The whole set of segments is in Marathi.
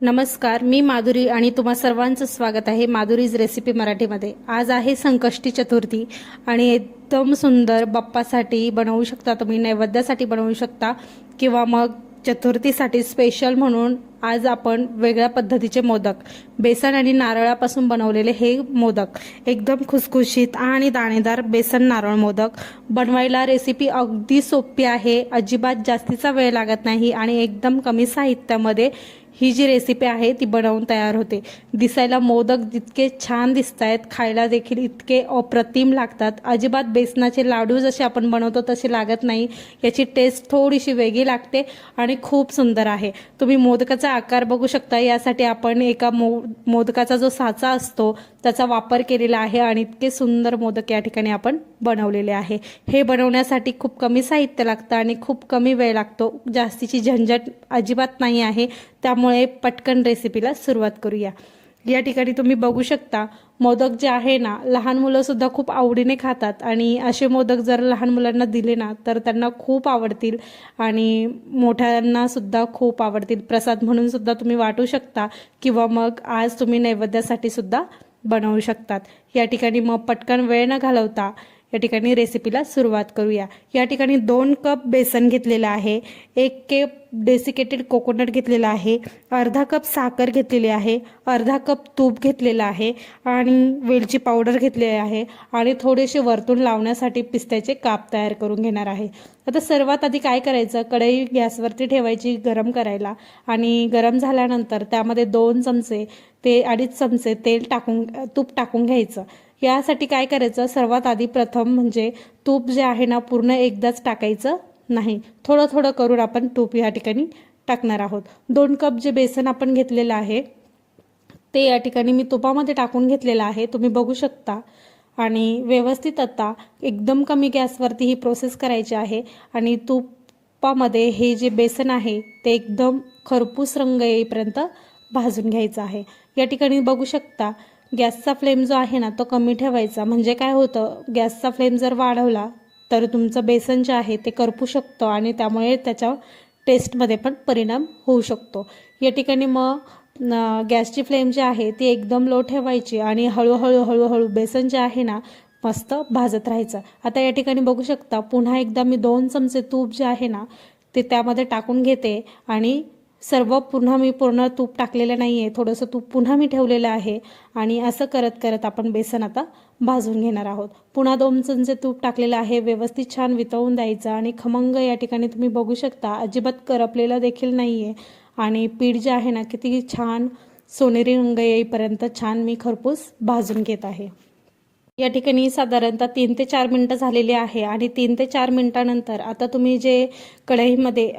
नमस्कार, मी माधुरी आणि तुम्हा सर्वांचं स्वागत आहे माधुरीज रेसिपी मराठीमध्ये। आज आहे संकष्टी चतुर्थी आणि एकदम सुंदर बाप्पासाठी बनवू शकता तुम्ही, नैवेद्यासाठी बनवू शकता किंवा मग चतुर्थीसाठी स्पेशल म्हणून आज आपण वेगळ्या पद्धतीचे मोदक, बेसन आणि नारळापासून बनवलेले हे मोदक एकदम खुसखुशीत आणि दाणेदार बेसन नारळ मोदक बनवायला रेसिपी अगदी सोपी आहे। अजिबात जास्तीचा वेळ लागत नाही आणि एकदम कमी साहित्यामध्ये ही जी रेसिपी आहे ती बनवून तयार होते। दिसायला मोदक जितके छान दिसतायत, खायला देखील इतके अप्रतिम लागतात। अजिबात बेसनाचे लाडू जसे आपण बनवतो तसे लागत नाही, याची टेस्ट थोडीशी वेगळी लागते आणि खूप सुंदर आहे। तुम्ही मोदकाचा आकार बघू शकता, यासाठी आपण एका मोदकाचा जो साचा असतो त्याचा वापर केलेला आहे आणि इतके सुंदर मोदक या ठिकाणी आपण बनवलेले आहे। हे बनवण्यासाठी खूप कमी साहित्य लागतं आणि खूप कमी वेळ लागतो, जास्तीची झंझट अजिबात नाही आहे। त्यामुळे पटकन रेसिपीला सुरुवात करूया। या ठिकाणी तुम्ही बघू शकता, मोदक जे आहे ना, लहान मुलं सुद्धा खूप आवडीने खातात आणि असे मोदक जर लहान मुलांना दिले ना तर त्यांना खूप आवडतील आणि मोठ्यांना सुद्धा खूप आवडतील। प्रसाद म्हणून सुद्धा तुम्ही वाटू शकता किंवा मग आज तुम्ही नैवेद्यासाठी सुद्धा बनवू शकतात। या ठिकाणी मग पटकन वेळ न घालवता या ठिकाणी रेसिपीला सुरुवात करूया। या ठिकाणी 2 कप बेसन घेतलेला आहे, 1 कप डेसिकेटेड कोकोनट घेतलेला आहे, अर्धा कप साखर घेतलेली आहे, अर्धा कप तूप घेतलेला आहे आणि वेलची पावडर घेतलेली आहे आणि थोडेसे वरतून लावण्यासाठी पिस्त्याचे काप तयार करून घेणार आहे। आता सर्वात आधी काय करायचं, कढई गॅसवरती ठेवायची गरम करायला आणि गरम झाल्यानंतर त्यामध्ये 2 चमचे ते 2.5 चमचे तूप टाकून घ्यायचं। यासाठी काय करायचं, सर्वात आधी प्रथम म्हणजे तूप जे आहे ना पूर्ण एकदाच टाकायचं नाही, थोडं थोडं करून आपण तूप या ठिकाणी टाकणार आहोत। 2 कप जे बेसन आपण घेतलेलं आहे ते या ठिकाणी मी तुपामध्ये टाकून घेतलेलं आहे, तुम्ही बघू शकता। आणि व्यवस्थित आता एकदम कमी गॅसवरती ही प्रोसेस करायची आहे आणि तुपामध्ये हे जे बेसन आहे ते एकदम खरपूस रंग येईपर्यंत भाजून घ्यायचं आहे। या ठिकाणी बघू शकता, गॅसचा फ्लेम जो आहे ना तो कमी ठेवायचा, म्हणजे काय होतं, गॅसचा फ्लेम जर वाढवला तर तुमचं बेसन जे आहे ते करपू शकतं आणि त्यामुळे त्याच्या टेस्टमध्ये पण परिणाम होऊ शकतो। या ठिकाणी मग गॅसची फ्लेम जी आहे ती एकदम लो ठेवायची आणि हळूहळू बेसन जे आहे ना मस्त भाजत राहायचं। आता या ठिकाणी बघू शकता, पुन्हा एकदा मी 2 चमचे तूप जे आहे ना ते त्यामध्ये टाकून घेते आणि मी पूर्ण तूप टाकलेलं नाही आहे, थोडंसं तूप पुन्हा मी ठेवलेलं आहे आणि असं करत करत आपण बेसन आता भाजून घेणार आहोत। पुन्हा 2 चमचे तूप टाकलेलं आहे, व्यवस्थित छान वितळून द्यायचं आणि खमंग या ठिकाणी तुम्ही बघू शकता, अजिबात करपलेलं देखील नाही आहे आणि पीठ जे आहे ना किती छान सोनेरी रंग येईपर्यंत छान मी खरपूस भाजून घेत आहे। या ठिकाणी साधारणतः 3 ते 4 मिनिटं झालेली आहे आणि 3 ते 4 मिनिटानंतर आता तुम्ही जे कढईमध्ये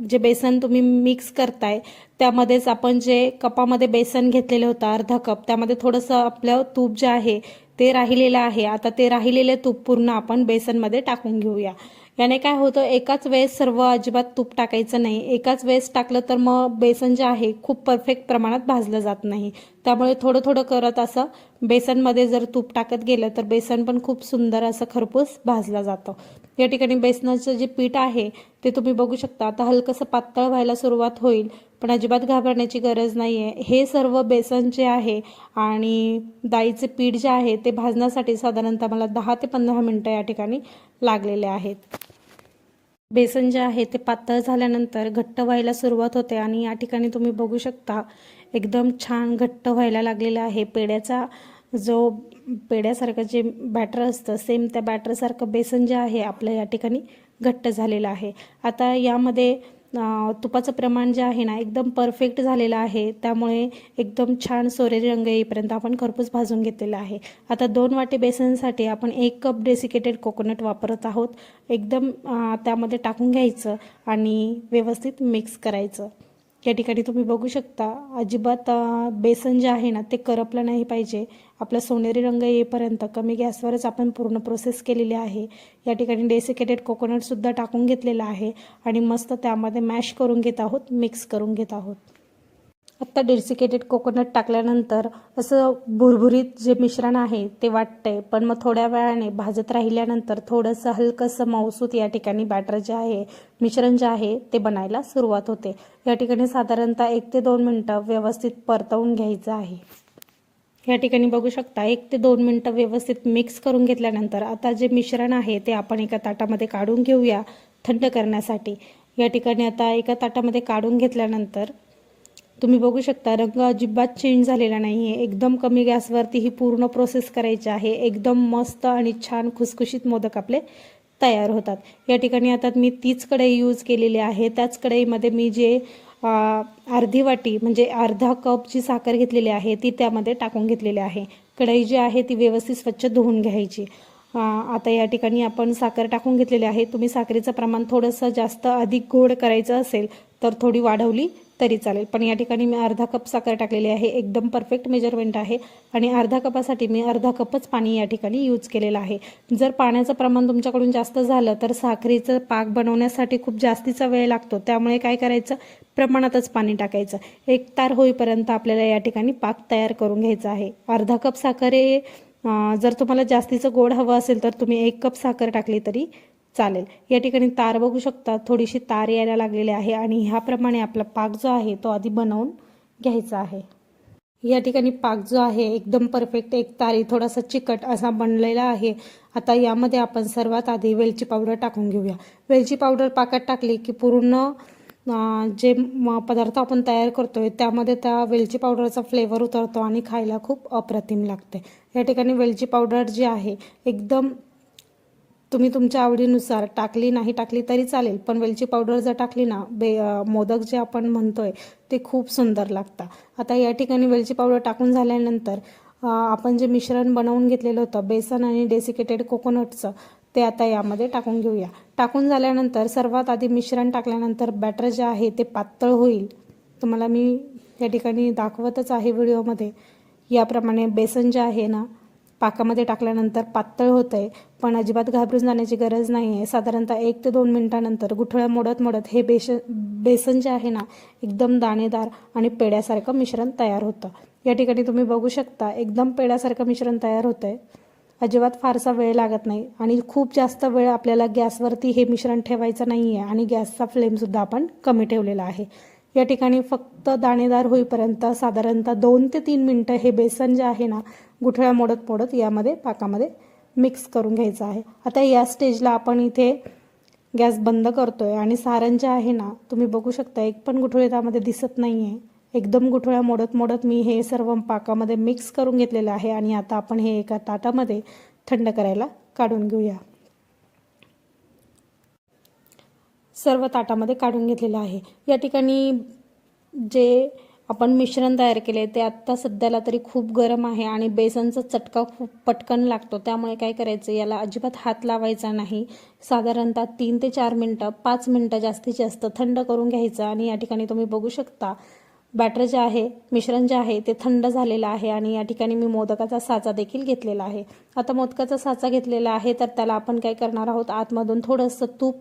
जे बेसन तुम्ही मिक्स करताय त्यामध्येच आपण जे कपामध्ये बेसन घेतलेलं होतं अर्धा कप, त्यामध्ये थोडंसं आपलं तूप जे आहे ते राहिलेलं आहे। आता ते राहिलेले तूप पूर्ण आपण बेसनमध्ये टाकून घेऊया। याने काय होतं, एकाच वेळेस सर्व अजिबात तूप टाकायचं नाही, एकाच वेळेस टाकलं तर मग बेसन जे आहे खूप परफेक्ट प्रमाणात भाजलं जात नाही। त्यामुळे थोडं थोडं करत असं बेसनमध्ये जर तूप टाकत गेलं तर बेसन पण खूप सुंदर असं खरपूस भाजलं जातं। या ठिकाणी बेसनाचं जे पीठ आहे ते तुम्ही बघू शकता, आता हलकंसं पातळ व्हायला सुरुवात होईल, पण अजिबात घाबरण्याची गरज नाही आहे। हे सर्व बेसन जे आहे आणि डाळीचे पीठ जे आहे ते भाजण्यासाठी साधारणतः मला 10 ते 15 मिनिटं या ठिकाणी लागलेले आहेत। बेसन जे आहे ते पातळ झाल्यानंतर घट्ट व्हायला सुरुवात होते आणि या ठिकाणी तुम्ही बघू शकता एकदम छान घट्ट व्हायला लागलेला आहे। पेड्यासारखं जे बॅटर असतं सेम त्या बॅटरसारखं बेसन जे आहे आपलं या ठिकाणी घट्ट झालेलं आहे। आता यामध्ये तुपाचं प्रमाण जे आहे ना एकदम परफेक्ट झालेलं आहे, त्यामुळे एकदम छान सोनेरी रंग येईपर्यंत आपण खरपूस भाजून घेतलेलं आहे। आता 2 वाटी बेसनसाठी आपण 1 कप डेसिकेटेड कोकोनट वापरत आहोत, एकदम त्यामध्ये टाकून घ्यायचं आणि व्यवस्थित मिक्स करायचं। या ठिकाणी तुम्ही बघू शकता, अजिबात बेसन जे आहे ना ते करपलं नाही पाहिजे, आपला सोनेरी रंग येईपर्यंत कमी गॅसवरच आपण पूर्ण प्रोसेस केलेली आहे। या ठिकाणी डेसिकेटेड कोकोनट सुद्धा टाकून घेतलेला आहे आणि मस्त त्यामध्ये मॅश करून घेत आहोत, मिक्स करून घेत आहोत। आत्ता डेसिकेटेड कोकोनट टाकल्यानंतर असं भुरभुरीत जे मिश्रण आहे ते वाटतंय, पण मग थोड्या वेळाने भाजत राहिल्यानंतर थोडंसं हलकंसं मऊसूत या ठिकाणी बॅटर जे आहे, मिश्रण जे आहे ते बनायला सुरुवात होते. या ठिकाणी साधारणतः 1 ते 2 मिनटं व्यवस्थित परतवून घ्यायचं आहे. या ठिकाणी बघू शकता 1 ते 2 मिनटं व्यवस्थित मिक्स करून घेतल्यानंतर आता जे मिश्रण आहे ते आपण एका ताटामध्ये काढून घेऊया थंड करण्यासाठी. या ठिकाणी आता एका ताटामध्ये काढून घेतल्यानंतर तुम्ही बघू शकता रंग अजिबात चेंज झालेला नाही आहे. एकदम कमी गॅसवरती ही पूर्ण प्रोसेस करायची आहे. एकदम मस्त आणि छान खुसखुशीत मोदक आपले तयार होतात. या ठिकाणी आता मी तीच कढई यूज केलेली आहे. त्याच कढईमध्ये मी जे अर्धी वाटी म्हणजे अर्धा कप जी साखर घेतलेली आहे ती त्यामध्ये टाकून घेतलेली आहे. कढई जी आहे ती व्यवस्थित स्वच्छ धुवून घ्यायची. आता या ठिकाणी आपण साखर टाकून घेतलेली आहे. तुम्ही साखरेचं प्रमाण थोडंसं जास्त अधिक गोड करायचं असेल तर थोडी वाढवली तरी चालेल, पण या ठिकाणी मी अर्धा कप साखर टाकलेली आहे. एकदम परफेक्ट मेजरमेंट आहे आणि अर्धा कपासाठी मी अर्धा कपच पाणी या ठिकाणी यूज केलेलं आहे. जर पाण्याचं प्रमाण तुमच्याकडून जास्त झालं तर साखरेचं पाक बनवण्यासाठी खूप जास्तीचा वेळ लागतो. त्यामुळे काय करायचं, प्रमाणातच पाणी टाकायचं. एक तार होईपर्यंत आपल्याला या ठिकाणी पाक तयार करून घ्यायचा आहे. अर्धा कप साखर जर तुम्हाला जास्तीचं गोड हवं असेल तर तुम्ही 1 कप साखर टाकली तरी चालेल. या ठिकाणी तार बघू शकता, थोडीशी तार यायला लागलेली आहे आणि ह्याप्रमाणे आपला पाक जो आहे तो आधी बनवून घ्यायचा आहे. या ठिकाणी पाक जो आहे एकदम परफेक्ट एक तारी थोडासा चिकट असा बनलेला आहे. आता यामध्ये आपण सर्वात आधी वेलची पावडर टाकून घेऊया. वेलची पावडर पाकात टाकली की पूर्ण जे पदार्थ आपण तयार करतोय त्यामध्ये त्या वेलची पावडरचा फ्लेवर उतरतो आणि खायला खूप अप्रतिम लागते. या ठिकाणी वेलची पावडर जी आहे एकदम तुम्ही तुमच्या आवडीनुसार टाकली नाही टाकली तरी चालेल, पण वेलची पावडर जर टाकली ना मोदक जे आपण म्हणतोय ते खूप सुंदर लागतात. आता या ठिकाणी वेलची पावडर टाकून झाल्यानंतर आपण जे मिश्रण बनवून घेतलेलं होतं बेसन आणि डेसिकेटेड कोकोनटचं ते आता यामध्ये टाकून घेऊया. टाकून झाल्यानंतर सर्वात आधी मिश्रण टाकल्यानंतर बॅटर जे आहे ते पातळ होईल. तुम्हाला मी या ठिकाणी दाखवतच आहे व्हिडिओमध्ये. याप्रमाणे बेसन जे आहे ना पाकामध्ये टाकल्यानंतर पातळ होतंय, पण अजिबात घाबरून जाण्याची गरज नाही आहे. साधारणतः 1 ते 2 मिनिटानंतर गुठळ्या मोडत मोडत हे बेसन जे आहे ना एकदम दाणेदार आणि पेड्यासारखं मिश्रण तयार होतं. या ठिकाणी तुम्ही बघू शकता एकदम पेड्यासारखं मिश्रण तयार होतंय. अजिबात फारसा वेळ लागत नाही आणि खूप जास्त वेळ आपल्याला गॅसवरती हे मिश्रण ठेवायचं नाही आहे आणि गॅसचा फ्लेमसुद्धा आपण कमी ठेवलेला आहे. या ठिकाणी फक्त दाणेदार होईपर्यंत साधारणतः 2 ते 3 मिनटं हे बेसन जे आहे ना गुठळ्या मोडत मोडत यामध्ये पाकामध्ये मिक्स करून घ्यायचं आहे. आता या स्टेजला आपण इथे गॅस बंद करतोय आणि सारण जे आहे ना तुम्ही बघू शकता एक पण गुठळे त्यामध्ये दिसत नाही आहे. एकदम गुठळ्या मोडत मोडत मी हे सर्व पाकामध्ये मिक्स करून घेतलेलं आहे आणि आता आपण हे एका ताटामध्ये थंड करायला काढून घेऊया. सर्व ताटामध्ये काढून घेतलेलं आहे. या ठिकाणी जे आपण मिश्रण तयार केले ते आत्ता सध्याला तरी खूप गरम आहे आणि बेसनचा चटका खूप पटकन लागतो. त्यामुळे काय करायचं, याला अजिबात हात लावायचा नाही. साधारणतः 3 ते 4 मिनटं 5 मिनटं जास्तीत जास्त थंड करून घ्यायचं. आणि या ठिकाणी तुम्ही बघू शकता बॅटर जे आहे मिश्रण जे आहे ते थंड झालेलं आहे आणि या ठिकाणी मी मोदकाचा साचा देखील घेतलेला आहे. आता मोदकाचा साचा घेतलेला आहे तर त्याला आपण काय करणार आहोत, आतमधून थोडंसं तूप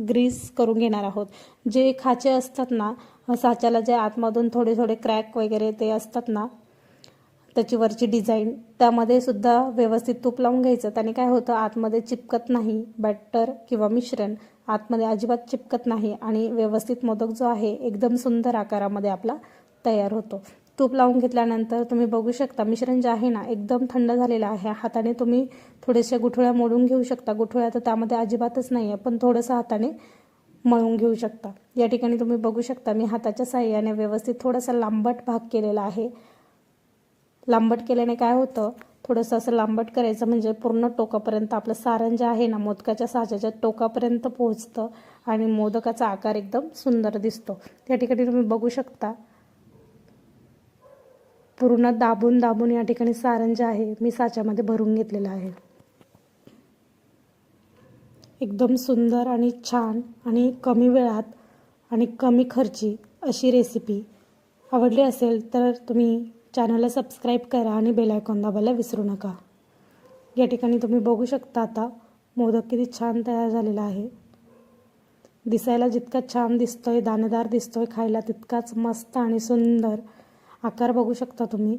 ग्रीस करून घेणार आहोत. जे खाचे असतात ना साच्याला जे आतमधून थोडे थोडे क्रॅक वगैरे ते असतात ना त्याची वरची डिझाईन त्यामध्ये सुद्धा व्यवस्थित तूप लावून घ्यायचं. त्याने काय होतं आतमध्ये चिपकत नाही, बॅटर किंवा मिश्रण आतमध्ये अजिबात चिपकत नाही आणि व्यवस्थित मोदक जो आहे एकदम सुंदर आकारामध्ये आपला तयार होतो. तूप लावून घेतल्यानंतर तुम्ही बघू शकता मिश्रण जे आहे ना एकदम थंड झालेलं आहे. हाताने तुम्ही थोड्याशा गुठळ्या मोडून घेऊ शकता. गुठळ्या तर त्यामध्ये अजिबातच नाही आहे, पण थोडंसं हाताने मळून घेऊ शकता. या ठिकाणी तुम्ही बघू शकता मी हाताच्या साहाय्याने व्यवस्थित थोडासा लांबट भाग केलेला आहे. लांबट केल्याने काय होतं, थोडंसं असं लांबट करायचं म्हणजे पूर्ण टोकापर्यंत आपलं सारण जे आहे ना मोदकाच्या साच्याच्या टोकापर्यंत पोहोचतं आणि मोदकाचा आकार एकदम सुंदर दिसतो. या ठिकाणी तुम्ही बघू शकता पूर्ण दाबून दाबून या ठिकाणी सारण जे आहे मी साच्यामध्ये भरून घेतलेलं आहे. एकदम सुंदर आणि छान आणि कमी वेळात आणि कमी खर्ची अशी रेसिपी आवडली असेल तर तुम्ही चॅनलला सबस्क्राईब करा आणि बेल आयकॉन दाबायला विसरू नका. या ठिकाणी तुम्ही बघू शकता आता मोदक किती छान तयार झालेला आहे. दिसायला जितका छान दिसतोय दाणेदार दिसतोय खायला तितकाच मस्त आणि सुंदर आकार बघू शकता तुम्ही.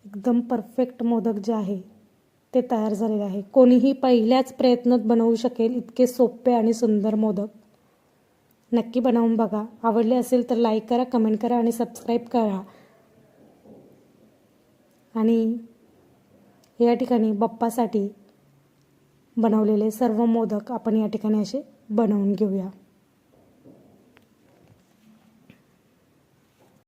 एकदम परफेक्ट मोदक जे आहे ते तयार झालेले आहे. कोणीही पहिल्याच प्रयत्नात बनवू शकेल इतके सोपे आणि सुंदर मोदक. नक्की बनवून बघा. आवडले असेल तर लाईक करा, कमेंट करा आणि सबस्क्राईब करा. आणि या ठिकाणी बाप्पासाठी बनवलेले सर्व मोदक आपण या ठिकाणी असे बनवून घेऊया.